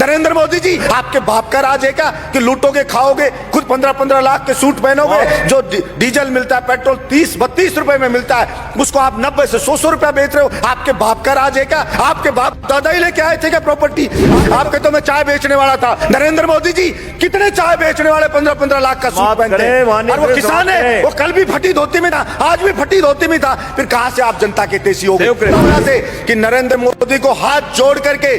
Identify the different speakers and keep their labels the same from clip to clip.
Speaker 1: नरेंद्र मोदी जी, आपके बाप का राज है क्या कि लूटोगे खाओगे, खुद 15-15 लाख के सूट पहनोगे, जो डीजल मिलता है पेट्रोल 30-32 रुपए में मिलता है उसको आप 90 से 100 रुपया बेच रहे हो। आपके बाप का राज है क्या? आपके बाप दादा ही लेके आए थे क्या प्रॉपर्टी? आपके तो मैं चाय बेचने वाला था। नरेंद्र मोदी जी, कितने चाय बेचने वाले 15-15 लाख का सूट पहनते हैं? और वो किसान है, वो कल भी फटी धोती में था, आज भी फटी धोती में था। फिर कहां से आप जनता के तेजी हो गए कि नरेंद्र मोदी को हाथ जोड़ करके,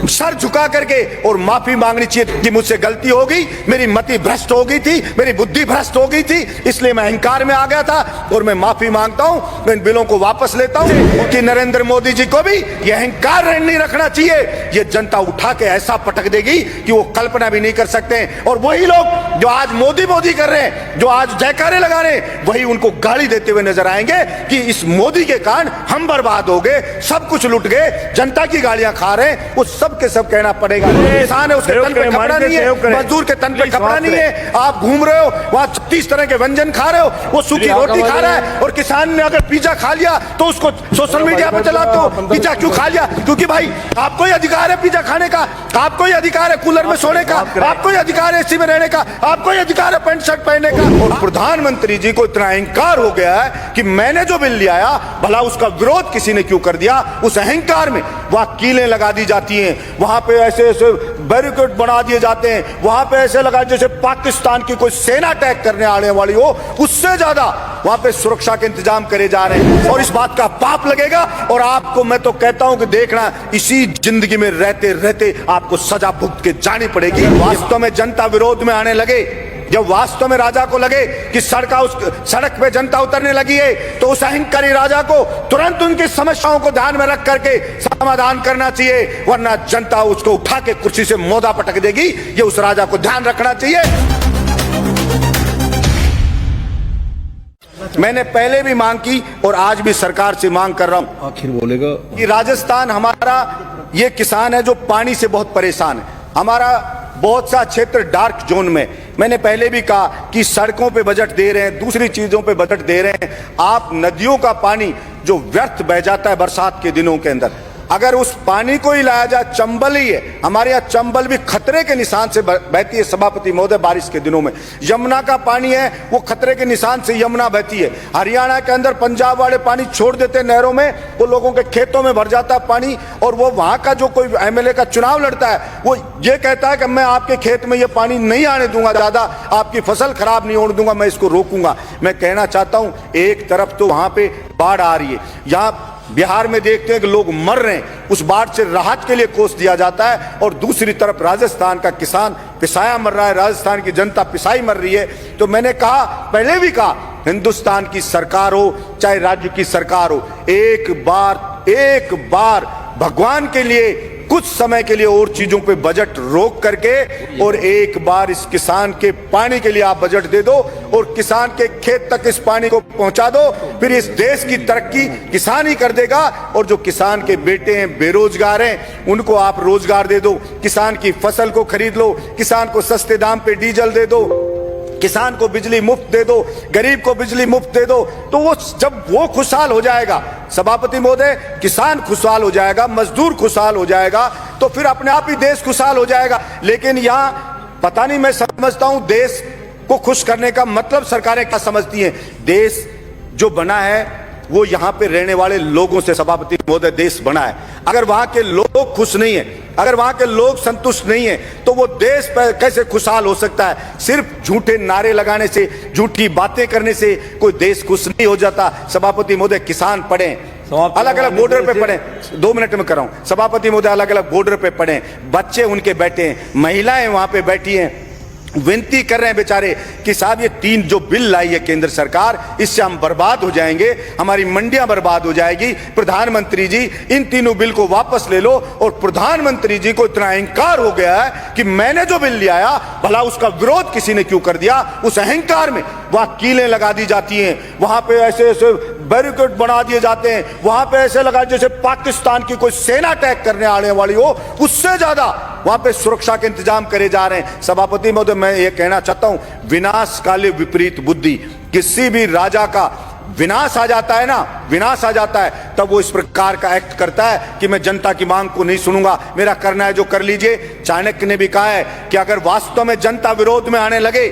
Speaker 1: सर झुका करके और माफी मांगनी चाहिए कि मुझसे गलती हो गई, मेरी मति भ्रष्ट हो गई थी, मेरी बुद्धि भ्रष्ट हो गई थी, इसलिए मैं अहंकार में आ गया था और मैं माफी मांगता हूं, मैं इन बिलों को वापस लेता हूं। कि नरेंद्र मोदी जी को भी ये अहंकार नहीं रखना चाहिए। ये जनता उठा के ऐसा पटक देगी कि वो कल्पना भी नहीं कर सकते। और वही लोग जो आज मोदी मोदी कर रहे हैं, जो आज जयकारे लगा रहे हैं, वही उनको गाली देते हुए नजर आएंगे कि इस मोदी के कारण हम बर्बाद हो गए, सब कुछ लुट गए, जनता की गालियां खा रहे हैं। वो सब के सब कहना पड़ेगा। किसान है, उसके तन पे कपड़ा नहीं है, मजदूर के तन पे कपड़ा नहीं है। आप घूम रहे हो वहां 36 तरह के व्यंजन खा रहे हो, वो सूखी रोटी खा रहा है। और किसान ने अगर पिज्जा खा लिया तो उसको सोशल मीडिया पे चलाते हो, पिज्जा क्यों खा लिया? क्योंकि भाई आपको ही अधिकार है पिज्जा खाने का, आपको ही अधिकार है कूलर में सोने का, आपको ही अधिकार है एसी में रहने का, आपको ही अधिकार है पैंट शर्ट पहनने का। और प्रधानमंत्री जी को इतना अहंकार हो गया है कि मैंने जो बिल ले आया, भला उसका विरोध किसी ने क्यों कर दिया? उस अहंकार में वहां कीलें लगा दी जाती हैं, वहां पे ऐसे ऐसे बैरिकेड बना दिए जाते हैं, वहां पे ऐसे लगा जैसे पाकिस्तान की कोई सेना अटैक करने आने वाली हो, उससे ज्यादा वहां पे सुरक्षा के इंतजाम करे जा रहे हैं। और इस बात का पाप लगेगा। और आपको मैं तो कहता हूं कि देखना, इसी जिंदगी में रहते रहते आपको सजा भुगत के जानी पड़ेगी। वास्तव में जनता विरोध में आने लगे, जब वास्तव में राजा को लगे कि सड़क पे जनता उतरने लगी है, तो उस अहंकारी राजा को तुरंत उनकी समस्याओं को ध्यान में रख करके समाधान करना चाहिए, वरना जनता उसको उठा के कुर्सी से मोदा पटक देगी। ये उस राजा को ध्यान रखना चाहिए। मैंने पहले भी मांग की और आज भी सरकार से मांग कर रहा हूं,
Speaker 2: आखिर बोलेगा
Speaker 1: कि राजस्थान हमारा ये किसान है जो पानी से बहुत परेशान है। हमारा बहुत सा क्षेत्र डार्क जोन में, मैंने पहले भी कहा कि सड़कों पे बजट दे रहे हैं, दूसरी चीजों पे बजट दे रहे हैं। आप नदियों का पानी जो व्यर्थ बह जाता है बरसात के दिनों के अंदर, अगर उस पानी को ही लाया जाए, चंबल ही है हमारे यहाँ, चंबल भी खतरे के निशान से बहती है सभापति महोदय बारिश के दिनों में। यमुना का पानी है वो खतरे के निशान से यमुना बहती है। हरियाणा के अंदर पंजाब वाले पानी छोड़ देते हैं नहरों में, वो लोगों के खेतों में भर जाता है पानी। और वो वहां का जो कोई एमएलए का चुनाव लड़ता है, वो ये कहता है कि मैं आपके खेत में ये पानी नहीं आने दूंगा, ज्यादा आपकी फसल खराब नहीं होने दूंगा, मैं इसको रोकूंगा। मैं कहना चाहता हूं, एक तरफ तो वहां पे बाढ़ आ रही है, यहाँ बिहार में देखते हैं कि लोग मर रहे हैं, उस बाढ़ से राहत के लिए कोष दिया जाता है, और दूसरी तरफ राजस्थान का किसान पिसाया मर रहा है, राजस्थान की जनता पिसाई मर रही है। तो मैंने कहा, पहले भी कहा, हिंदुस्तान की सरकार हो चाहे राज्य की सरकार हो, एक बार भगवान के लिए कुछ समय के लिए और चीजों पे बजट रोक करके, और एक बार इस किसान के पानी के लिए आप बजट दे दो और किसान के खेत तक इस पानी को पहुंचा दो। फिर इस देश की तरक्की किसान ही कर देगा। और जो किसान के बेटे हैं, बेरोजगार हैं, उनको आप रोजगार दे दो, किसान की फसल को खरीद लो, किसान को सस्ते दाम पे डीजल दे दो, किसान को बिजली मुफ्त दे दो, गरीब को बिजली मुफ्त दे दो। तो वो जब वो खुशहाल हो जाएगा सभापति महोदय, किसान खुशहाल हो जाएगा, मजदूर खुशहाल हो जाएगा, तो फिर अपने आप ही देश खुशहाल हो जाएगा। लेकिन यहाँ पता नहीं, मैं समझता हूं देश को खुश करने का मतलब सरकारें क्या समझती हैं। देश जो बना है वो यहाँ पे रहने वाले लोगों से सभापति महोदय देश बना है। अगर वहां के लोग खुश नहीं है, अगर वहां के लोग संतुष्ट नहीं है, तो वो देश पर कैसे खुशहाल हो सकता है? सिर्फ झूठे नारे लगाने से, झूठी बातें करने से कोई देश खुश नहीं हो जाता। सभापति महोदय, किसान पढ़े, अलग अलग बॉर्डर पे पड़े, 2 मिनट में कर रहा हूं सभापति महोदय, अलग अलग बॉर्डर पे पड़े, बच्चे उनके बैठे हैं, महिलाएं वहां पे बैठी हैं, विनती कर रहे हैं बेचारे कि साहब ये 3 जो बिल लाई है केंद्र सरकार, इससे हम बर्बाद हो जाएंगे, हमारी मंडियां बर्बाद हो जाएगी। प्रधानमंत्री जी, इन तीनों बिल को वापस ले लो। और प्रधानमंत्री जी को इतना अहंकार हो गया है कि मैंने जो बिल ले आया, भला उसका विरोध किसी ने क्यों कर दिया? उस अहंकार में वहां कीलें लगा दी जाती हैं, वहां पे ऐसे ऐसे बैरिकेड बना दिए जाते हैं, वहां पे ऐसे लगा जैसे पाकिस्तान की कोई सेना अटैक करने आने वाली हो, उससे ज्यादा वहां पे सुरक्षा के इंतजाम करे जा रहे हैं। सभापति महोदय, मैं ये कहना चाहता हूं, विनाश काले विपरीत बुद्धि, किसी भी राजा का विनाश आ जाता है ना, विनाश आ जाता है, तब वो इस प्रकार का एक्ट करता है कि मैं जनता की मांग को नहीं सुनूंगा, मेरा करना है जो कर लीजिए। चाणक्य ने भी कहा है कि अगर वास्तव में जनता विरोध में आने लगे,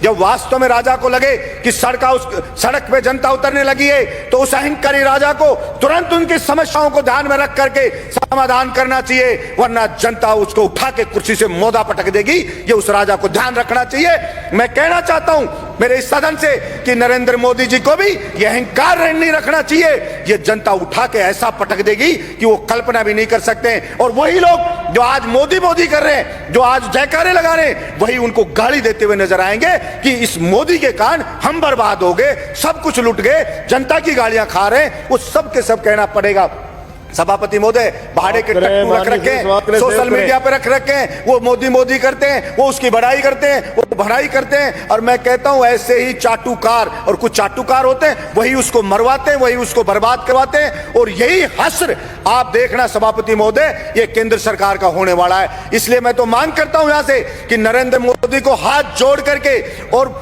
Speaker 1: जब वास्तव में राजा को लगे कि सड़क पे जनता उतरने लगी है, तो उस अहंकारी राजा को तुरंत उनकी समस्याओं को ध्यान में रख करके समाधान करना चाहिए, वरना जनता उसको उठा के कुर्सी से मोदा पटक देगी। ये उस राजा को ध्यान रखना चाहिए। मैं कहना चाहता हूं मेरे इस सदन से कि नरेंद्र मोदी जी को भी ये अहंकार नहीं रखना चाहिए। ये जनता उठा के ऐसा पटक देगी कि वो कल्पना भी नहीं कर सकते। और वही लोग जो आज मोदी मोदी कर रहे हैं, जो आज जयकारे लगा रहे हैं, वही उनको गाली देते हुए नजर आएंगे कि इस मोदी के कारण हम बर्बाद हो गए, सब कुछ लुट गए, जनता की गालियां खा रहे हैं। वो सब के सब कहना पड़ेगा। सभापति महोदय भाड़े के टट्टू रख रखे हैं, सोशल मीडिया पे रख रखे हैं, वो मोदी मोदी करते हैं, वो उसकी बड़ाई करते हैं, वो भड़ाई करते हैं। और मैं कहता हूं ऐसे ही चाटुकार, और कुछ चाटुकार होते हैं, वही उसको मरवाते हैं, वही उसको बर्बाद करवाते हैं। और यही हश्र आप देखना सभापति महोदय, ये केंद्र सरकार का होने वाला है। इसलिए मैं तो मांग करता हूं यहां से कि नरेंद्र मोदी को हाथ जोड़ करके और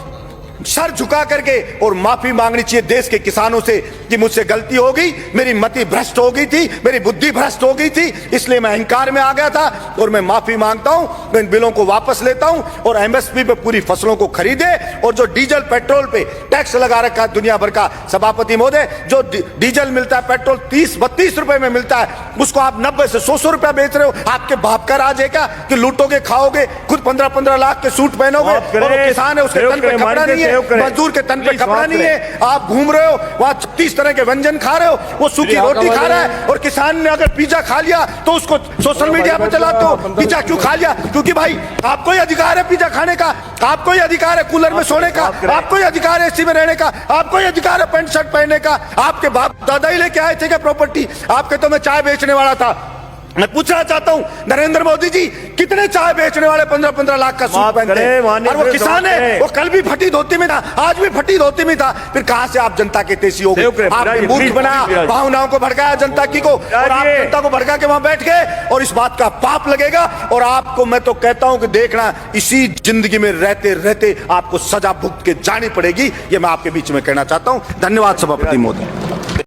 Speaker 1: सर झुका करके और माफी मांगनी चाहिए देश के किसानों से कि मुझसे गलती हो गई, मेरी मति भ्रष्ट हो गई थी, मेरी बुद्धि भ्रष्ट हो गई थी, इसलिए मैं अहंकार में आ गया था और मैं माफी मांगता हूं, मैं इन बिलों को वापस लेता हूं और एमएसपी पे पूरी फसलों को खरीदे। और जो डीजल पेट्रोल पे टैक्स लगा रखा है दुनिया भर का, सभापति महोदय, जो डीजल मिलता है, पेट्रोल 30-32 रुपए में मिलता है, उसको आप 90 से 100 रुपया बेच रहे हो। आपके बाप का राज है क्या कि लूटोगे, खाओगे, खुद 15-15 लाख के सूट पहनोगे, और किसान है उसके तन पे कपड़ा नहीं है, मजदूर के तन पे कपड़ा नहीं है, आप घूम रहे हो वहां 36 तरह के व्यंजन खा रहे हो, वो सूखी रोटी खा रहा है। और किसान ने अगर पिज्जा खा लिया तो उसको सोशल मीडिया पे चलाते हो, पिज्जा क्यों खा लिया? क्योंकि भाई आपको ही अधिकार है पिज्जा खाने का, आपको ही अधिकार है कूलर में सोने का, आपको ही अधिकार है एसी में रहने का, आपको ही अधिकार है पैंट शर्ट पहनने का। आपके बाप दादा ही लेके आए थे क्या प्रॉपर्टी? आपके तो मैं चाय बेचने वाला था। मैं पूछना चाहता हूं नरेंद्र मोदी जी, कितने चाय बेचने वाले 15-15 लाख का सूट पहनते हैं? और वो किसान है, वो कल भी फटी धोती में था, आज भी फटी धोती में था। फिर कहां से आप जनता के तेजी हो गए? आपने मूर्ख बनाया, भावनाओं को भड़काया जनता की को, और आप जनता को भड़का के वहां बैठ गए, और इस बात का पाप लगेगा। और आपको मैं तो कहता हूं कि देखना, इसी जिंदगी में रहते रहते आपको सजा भुगत के जानी पड़ेगी। ये मैं आपके बीच में कहना चाहता हूं। धन्यवाद सभापति महोदय।